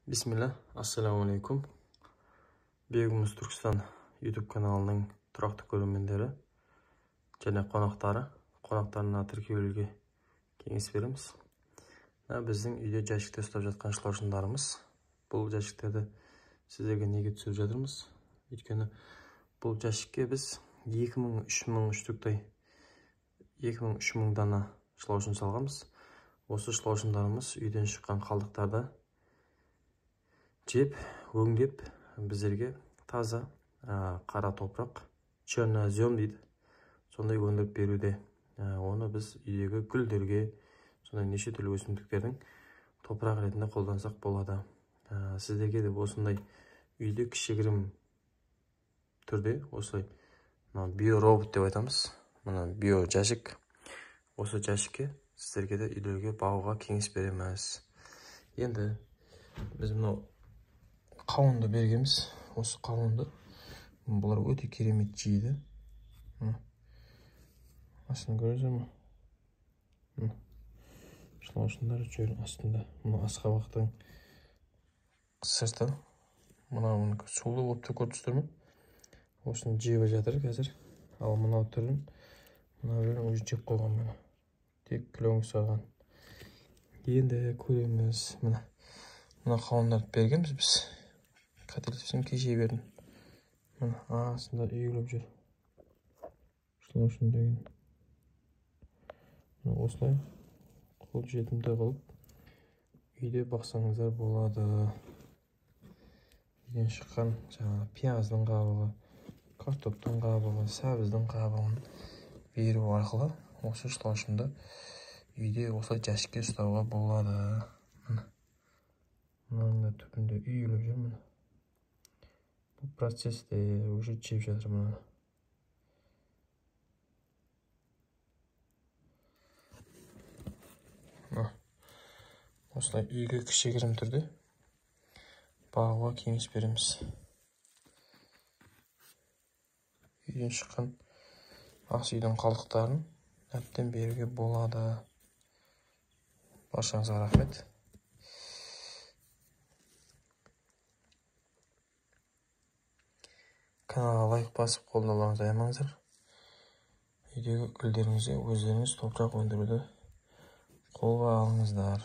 Бисмилlah, ассаламу алейкум. Бегіміз Түркістан YouTube каналының тұрақты көрермендері және қонақтарына тіркелуге кеңес береміз. Біздің үйде жәшікте ұстап жатқан шылаушындарымыз. Бұл жәшіктерді сіздерге неге түсіріп жатырмыз? Өйткені бұл жәшікке біз 2000-3000 дана шылаушын салғанбыз. Осы шылаушындарымыз үйден шыққан қалдықтарды жеп, өңдеп, біздерге таза қара топырақ, чернозем дейді, сондай өндіріп беруде. Оны біз үйдегі гүлдерге, сондай неше түрлі өсімдіктердің топырақ ретінде қолдансақ болады. Сіздерге де осындай үйде кішігірім түрде, осылай биоробот деп айтамыз. Мына био жәшік. Осы жәшікке сіздерге де үйлерге бағуға кеңес береміз. Енді біз мынау қауынды бергенбіз. Осы қауынды бұлар өте керемет жейді. Астын көресің ме? Шылаушындар жүр астында. Мына асқабақтың сырты. Мынау сулы болып көріп тұрсыздар ма? Осыны жеп жатыр қазір. Ал мынау түрін, мынау жеп қойған мына. Тек күлің ұстаған. Енді көреміз. Мына қауындарды бергенбіз біз. Қателеспесем кеше бердім. Мына астында үйіліп жүр. Шылаушын деген. Осылай қол жетімді қылып үйде бақсаңыздар болады. Үйден шыққан пияздың қабығы, картоптың қабығы, сәбіздің қабығын беру арқылы осы шылаушынды үйде осылай жәшікке ұстауға болады. Мынаның түбінде үйіліп жүр. Бұл процесте уже жеп жатыр мына. Осылай үйге кішігірім түрде бағуға кеңес береміз. Үйден шыққан ас үйдің қалдықтарын әбден беруге болады. Баршаңызға рахмет. Каналға лайк басып қолдауларыңызды аямаңыздар. Үйдегі гүлдеріңізде өздеріңіз топырақ өндіруді қолға алыңыздар.